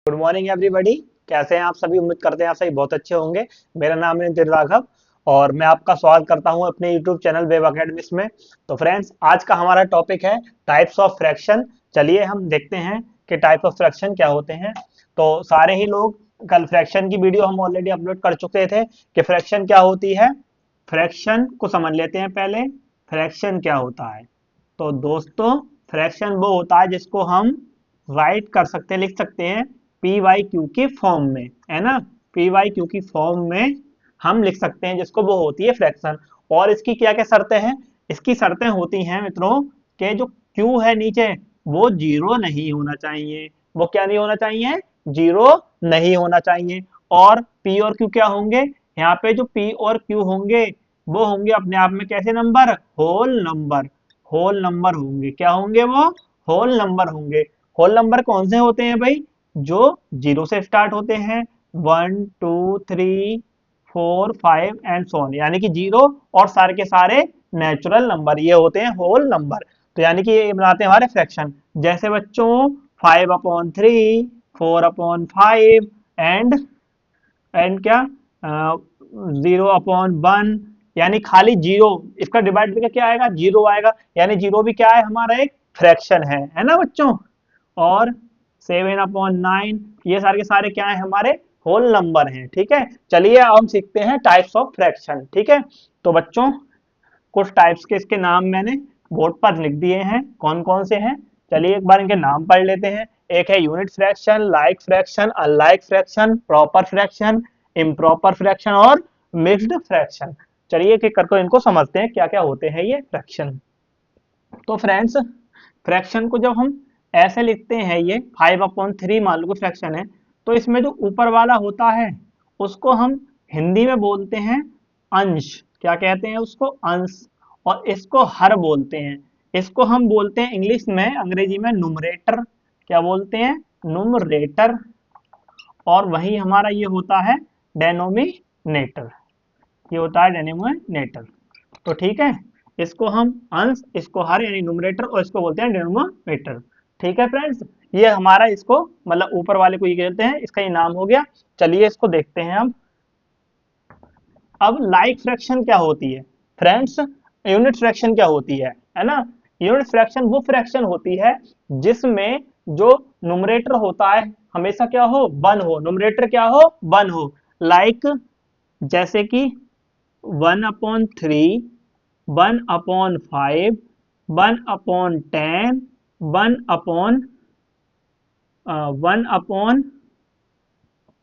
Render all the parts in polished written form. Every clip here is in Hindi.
Good morning everybody. कैसे हैं आप सभी? उम्मीद करते हैं आप सभी बहुत अच्छे होंगे। मेरा नाम है नितिन राघव और मैं आपका स्वागत करता हूं अपने यूट्यूब चैनल वेब अकेडमिक्स में। तो फ्रेंड्स, आज का हमारा टॉपिक है टाइप्स ऑफ फ्रैक्शन। चलिए हम देखते हैं कि टाइप्स ऑफ फ्रैक्शन क्या होते हैं। तो सारे ही लोग कल फ्रैक्शन की वीडियो हम ऑलरेडी अपलोड कर चुके थे कि फ्रैक्शन क्या होती है। फ्रैक्शन को समझ लेते हैं पहले। फ्रैक्शन क्या होता है? तो दोस्तों, फ्रैक्शन वो होता है जिसको हम राइट कर सकते हैं, लिख सकते हैं पी वाई क्यू की फॉर्म में, है ना। पी वाई क्यू की फॉर्म में हम लिख सकते हैं, जिसको वो होती है फ्रैक्शन। और इसकी क्या क्या शर्तें हैं? इसकी शर्तें होती हैं मित्रों कि जो क्यू है नीचे वो जीरो नहीं होना चाहिए। वो क्या नहीं होना चाहिए? जीरो नहीं होना चाहिए। और पी और क्यू क्या होंगे? यहाँ पे जो पी और क्यू होंगे वो होंगे अपने आप में कैसे number? Whole number. Whole number होंगे। क्या होंगे वो? होल नंबर होंगे। होल नंबर कौन से होते हैं भाई? जो जीरो से स्टार्ट होते हैं। 1 2 3 4 5 एंड सो ऑन, यानी कि जीरो और सारे के सारे नेचुरल नंबर, ये होते हैं होल नंबर। तो यानी कि ये बनाते हैं हमारे फ्रैक्शन। जैसे बच्चों 5/3, 4/5 एंड क्या 0/1, यानी खाली जीरो। इसका डिवाइड करके क्या आएगा? जीरो आएगा। यानी जीरो भी क्या है? हमारा एक फ्रैक्शन है ना बच्चों। और 7/9, ये सारे के सारे क्या है? हमारे होल नंबर हैं। ठीक है, चलिए अब हम सीखते हैं टाइप्स ऑफ फ्रैक्शन। ठीक है, तो बच्चों कुछ टाइप्स के इसके नाम मैंने बोर्ड पर लिख दिए हैं, कौन कौन से हैं। चलिए एक बार इनके नाम पढ़ लेते हैं। एक है unit fraction, like fraction, unlike fraction, proper fraction, improper fraction और मिक्स्ड फ्रैक्शन। चलिए एक एक करके इनको समझते हैं क्या क्या होते हैं ये फ्रैक्शन। तो फ्रेंड्स, फ्रैक्शन को जब हम ऐसे लिखते हैं, ये 5/3 मान लो फ्रैक्शन है, तो इसमें जो ऊपर वाला होता है उसको हम हिंदी में बोलते हैं अंश। क्या कहते हैं उसको? अंश। और इसको हर बोलते हैं। इसको हम बोलते हैं इंग्लिश में, अंग्रेजी में नुमरेटर। क्या बोलते हैं? नुमरेटर। और वही हमारा ये होता है डेनोमिनेटर। ये होता है डेनोमिनेटर। तो ठीक है, इसको हम अंश, इसको हर यानी न्यूमरेटर, और इसको बोलते हैं डिनोमिनेटर। ठीक है फ्रेंड्स, ये हमारा इसको मतलब ऊपर वाले को ये कहते हैं, इसका ये नाम हो गया। चलिए इसको देखते हैं हम। अब लाइक फ्रैक्शन क्या होती है फ्रेंड्स? यूनिट फ्रैक्शन क्या होती है ना। यूनिट फ्रैक्शन वो फ्रैक्शन होती है जिसमें जो नुमरेटर होता है हमेशा क्या हो? वन हो। नुमरेटर क्या हो? वन हो। लाइक जैसे कि 1/3, 1/5, 1/10,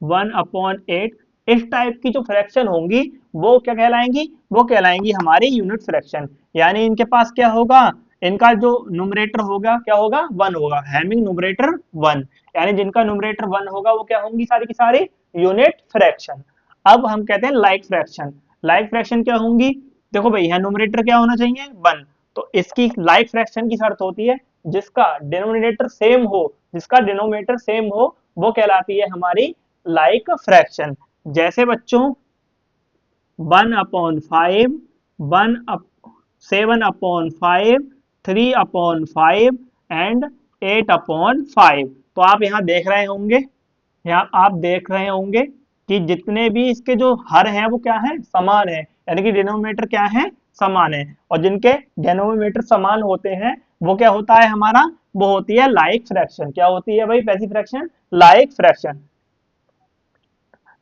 1/8, इस टाइप की जो फ्रैक्शन होंगी वो क्या कहलाएंगी? वो कहलाएंगी हमारी यूनिट फ्रैक्शन। यानी इनके पास क्या होगा? इनका जो न्यूमरेटर होगा क्या होगा? वन होगा। हैविंग न्यूमरेटर वन, यानी जिनका न्यूमरेटर वन होगा वो क्या होंगी? सारी की सारी यूनिट फ्रैक्शन। अब हम कहते हैं लाइक फ्रैक्शन। लाइक फ्रैक्शन क्या होंगी? देखो भाई, यहाँ न्यूमरेटर क्या होना चाहिए? वन। तो इसकी लाइक फ्रैक्शन की शर्त होती है जिसका डिनोमिनेटर सेम हो, जिसका डिनोमिनेटर सेम हो, वो कहलाती है हमारी लाइक फ्रैक्शन। जैसे बच्चों 1/5, 7/5, 3/5 एंड 8/5। तो आप यहाँ देख रहे होंगे, यहाँ आप देख रहे होंगे कि जितने भी इसके जो हर हैं वो क्या है? समान है। यानी कि डिनोमिनेटर क्या है? समान है। और जिनके डिनोमिनेटर समान होते हैं वो क्या होता है हमारा? वो होती है लाइक फ्रैक्शन। क्या होती है भाई? कैसी फ्रैक्शन? Like fraction.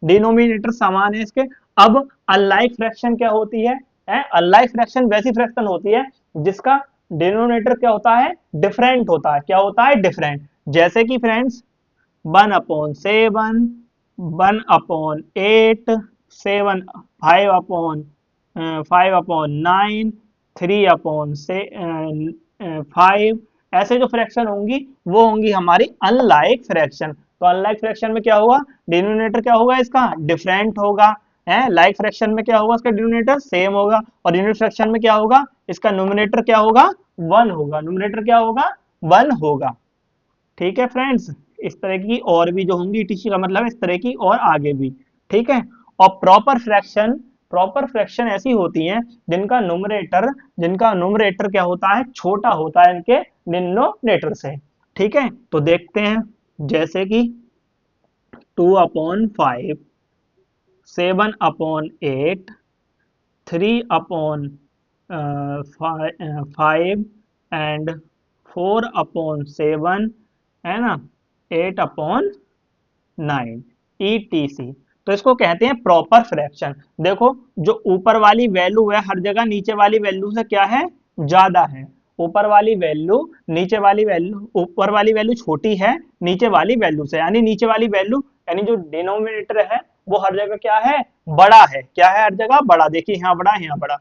डिनोमिनेटर समान है इसके। अब अनलाइक फ्रैक्शन क्या होती है? अनलाइक फ्रैक्शन वैसी फ्रैक्शन होती है जिसका डिनोमिनेटर क्या होता है? डिफरेंट होता है। क्या होता है? डिफरेंट। जैसे कि फ्रेंड्स 1/7, 1/8, 5/9, 3/5, ऐसे जो फ्रैक्शन होंगी वो होंगी हमारी अनलाइक फ्रैक्शन। तो अनलाइक फ्रैक्शन में क्या होगा? डिनोमिनेटर क्या होगा? इसका डिफरेंट होगा। है लाइक फ्रैक्शन में क्या होगा? इसका डिनोमिनेटर सेम होगा। और यूनिट फ्रैक्शन में क्या होगा? इसका न्यूमरेटर क्या होगा? वन होगा। न्यूमरेटर क्या होगा? वन होगा। ठीक है फ्रेंड्स, इस तरह की और भी जो होंगी टीसी का मतलब इस तरह की और आगे भी। ठीक है। और प्रॉपर फ्रैक्शन ऐसी होती हैं जिनका न्यूमरेटर क्या होता है? छोटा होता है इनके डिनोमिनेटर से। ठीक है, तो देखते हैं। जैसे कि 2/5, 7/8, 3/5 एंड 4/7, है ना, 8/9 ETC। तो इसको कहते हैं प्रॉपर फ्रैक्शन। देखो जो ऊपर वाली वैल्यू है हर जगह नीचे वाली वैल्यू से क्या है, ज्यादा है। ऊपर वाली वैल्यू नीचे वाली वैल्यू, ऊपर वाली वैल्यू छोटी है नीचे वाली वैल्यू से, यानी नीचे वाली वैल्यू यानी जो डिनोमिनेटर है वो हर जगह क्या है, बड़ा है। क्या है, हर जगह बड़ा। देखिए यहाँ बड़ा है, यहाँ बड़ा।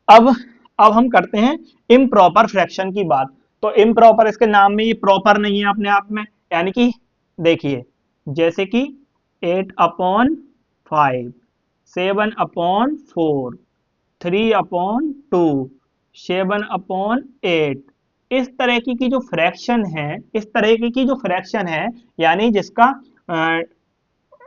अब अब हम करते हैं इम्प्रॉपर फ्रैक्शन की बात। तो इम्प्रॉपर, इसके नाम में ये प्रॉपर नहीं है अपने आप में, यानी कि देखिए जैसे कि 8/5, 7/4, 3/2, 7/8, इस तरह की जो फ्रैक्शन है, इस तरह की जो फ्रैक्शन है, यानी जिसका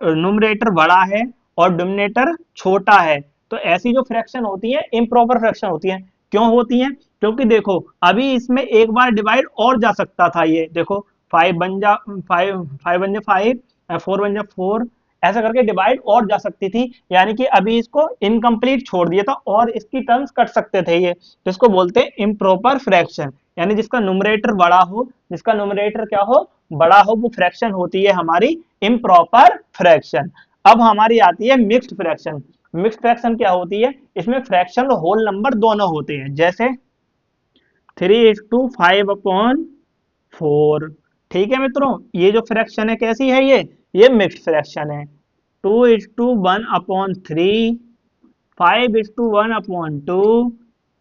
नुमरेटर बड़ा है और डिनोमिनेटर छोटा है, तो ऐसी जो फ्रैक्शन होती है इम्प्रॉपर फ्रैक्शन होती है। क्यों होती है, क्योंकि देखो अभी इसमें एक बार डिवाइड और जा सकता था। ये देखो 5 बन जा 5, 5 बन जा 5, 4 बन जा 4, ऐसा करके डिवाइड और जा सकती थी, यानी कि अभी इसको इनकम्प्लीट छोड़ दिया था और इसकी टर्म्स कट सकते थे ये। तो इसको बोलते हैं इम्प्रॉपर फ्रैक्शन, यानी जिसका नुमरेटर बड़ा हो, जिसका नुमरेटर क्या हो, बड़ा हो, वो फ्रैक्शन होती है हमारी इम्प्रॉपर फ्रैक्शन। अब हमारी आती है मिक्स्ड फ्रैक्शन। मिक्स्ड फ्रैक्शन क्या होती है, इसमें फ्रैक्शन और होल नंबर दोनों होते हैं। जैसे 3:5/4, ठीक है मित्रों, ये जो फ्रैक्शन है कैसी है, ये मिक्स्ड फ्रैक्शन है। 2:1/3, 5:1/2,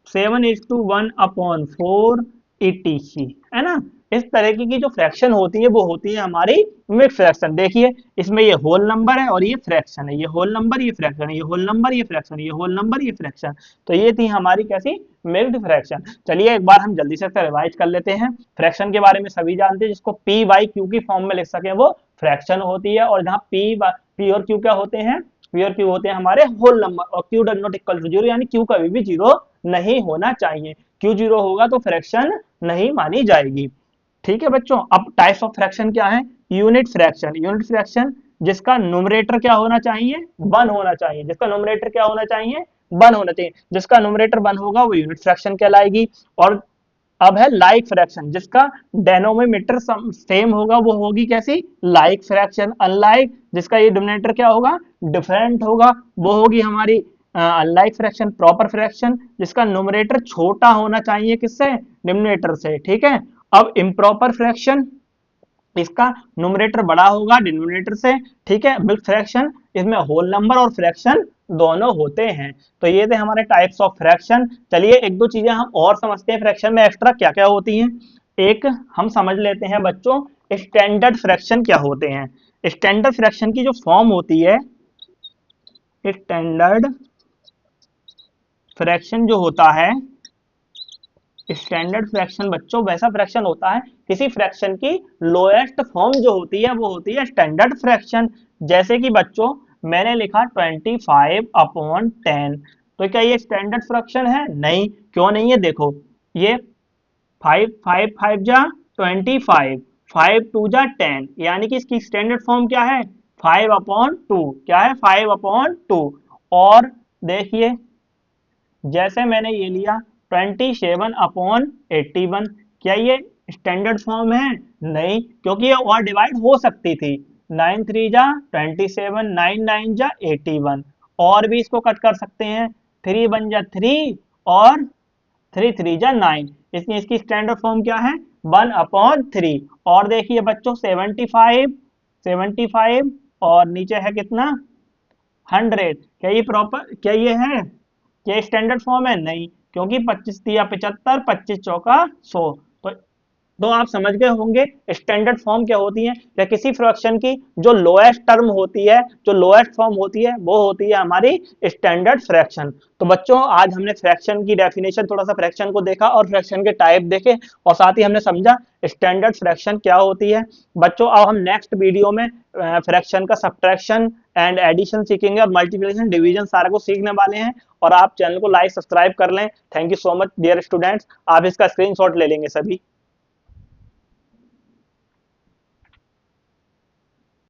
7:1/4, etc, है ना। इस तरह की जो फ्रैक्शन होती है वो होती है हमारी मिक्स फ्रैक्शन। देखिए इसमें ये होल नंबर है और ये फ्रैक्शन है, ये होल नंबर, ये फ्रैक्शन है, ये होल नंबर, ये फ्रैक्शन, ये होल नंबर, ये फ्रैक्शन। तो ये थी हमारी कैसी, मिक्स्ड फ्रैक्शन। चलिए एक बार हम जल्दी से रिवाइज कर लेते हैं। फ्रैक्शन के बारे में सभी जानते हैं, जिसको पी बाई क्यू की फॉर्म में लिख सके वो फ्रैक्शन होती है। और जहाँ पी और क्यू क्या होते हैं, पी और क्यू होते हैं हमारे होल नंबर, और Q does not equal to zero, यानी क्यू कभी भी जीरो नहीं होना चाहिए। क्यू जीरो होगा तो फ्रैक्शन नहीं मानी जाएगी। ठीक है बच्चों, अब टाइप्स ऑफ फ्रैक्शन क्या है। यूनिट फ्रैक्शन, यूनिट फ्रैक्शन जिसका न्यूमरेटर क्या होना चाहिए, 1 होना चाहिए। जिसका न्यूमरेटर क्या होना चाहिए, 1 होना चाहिए। जिसका न्यूमरेटर 1 होगा वो यूनिट फ्रैक्शन कहलाएगी। और अब है लाइक फ्रैक्शन, जिसका डेनोमिनेटर सेम होगा वो होगी कैसी, लाइक फ्रैक्शन। अनलाइक, जिसका ये डिनोमिनेटर क्या होगा, डिफरेंट होगा, वो होगी हमारी अनलाइक फ्रैक्शन। प्रॉपर फ्रैक्शन, जिसका न्यूमरेटर छोटा होना चाहिए किससे, डिनोमिनेटर से। ठीक है। अब इम्प्रॉपर फ्रैक्शन, इसका न्यूमरेटर बड़ा होगा डिनोमिनेटर से। ठीक है। मिक्स्ड फ्रैक्शन, इसमें होल नंबर और फ्रैक्शन दोनों होते हैं। तो ये थे हमारे टाइप्स ऑफ फ्रैक्शन। चलिए एक दो चीजें हम और समझते हैं फ्रैक्शन में एक्स्ट्रा क्या क्या होती हैं। एक हम समझ लेते हैं बच्चों, स्टैंडर्ड फ्रैक्शन क्या होते हैं। स्टैंडर्ड फ्रैक्शन की जो फॉर्म होती है, स्टैंडर्ड फ्रैक्शन जो होता है, स्टैंडर्ड फ्रैक्शन बच्चों वैसा फ्रैक्शन होता है, किसी फ्रैक्शन की लोएस्ट फॉर्म जो होती है वो होती है स्टैंडर्ड फ्रैक्शन। जैसे कि बच्चों मैंने लिखा 25/10, तो क्या ये स्टैंडर्ड फ्रैक्शन है, नहीं। क्यों नहीं है, देखो ये 5 5 5 जा 25, 5 2 जा 10, यानी कि इसकी स्टैंडर्ड फॉर्म क्या है, 5/2। क्या है, 5/2। और देखिए जैसे मैंने ये लिया 27/81, क्या ये स्टैंडर्ड फॉर्म है, नहीं, क्योंकि ये और डिवाइड हो सकती थी। 9 3 जा 27, 9 9 जा 81, और भी इसको कट कर सकते हैं। 3 बन जा 3 और 3 3 जा 9, इसलिए इसकी स्टैंडर्ड फॉर्म क्या है, 1/3। और देखिए बच्चों 75, 75 और नीचे है कितना, 100, क्या ये प्रॉपर, क्या ये है, क्या स्टैंडर्ड फॉर्म है, नहीं, क्योंकि 25 दिया 75, 25 चौका 100। तो आप समझ गए होंगे स्टैंडर्ड फॉर्म क्या होती है, या किसी फ्रैक्शन की जो लोएस्ट टर्म होती है, जो लोएस्ट फॉर्म होती है वो होती है हमारी स्टैंडर्ड फ्रैक्शन। तो बच्चों आज हमने फ्रैक्शन की डेफिनेशन, थोड़ा सा फ्रैक्शन को देखा और फ्रैक्शन के टाइप देखे, और साथ ही हमने समझा स्टैंडर्ड फ्रैक्शन क्या होती है। बच्चों अब हम नेक्स्ट वीडियो में फ्रैक्शन का सब्ट्रैक्शन एंड एडिशन सीखेंगे, और मल्टीप्लिकेशन डिवीजन सारा को सीखने वाले हैं। और आप चैनल को लाइक सब्सक्राइब कर लें। Thank you so much dear students, आप इसका स्क्रीनशॉट ले लेंगे सभी।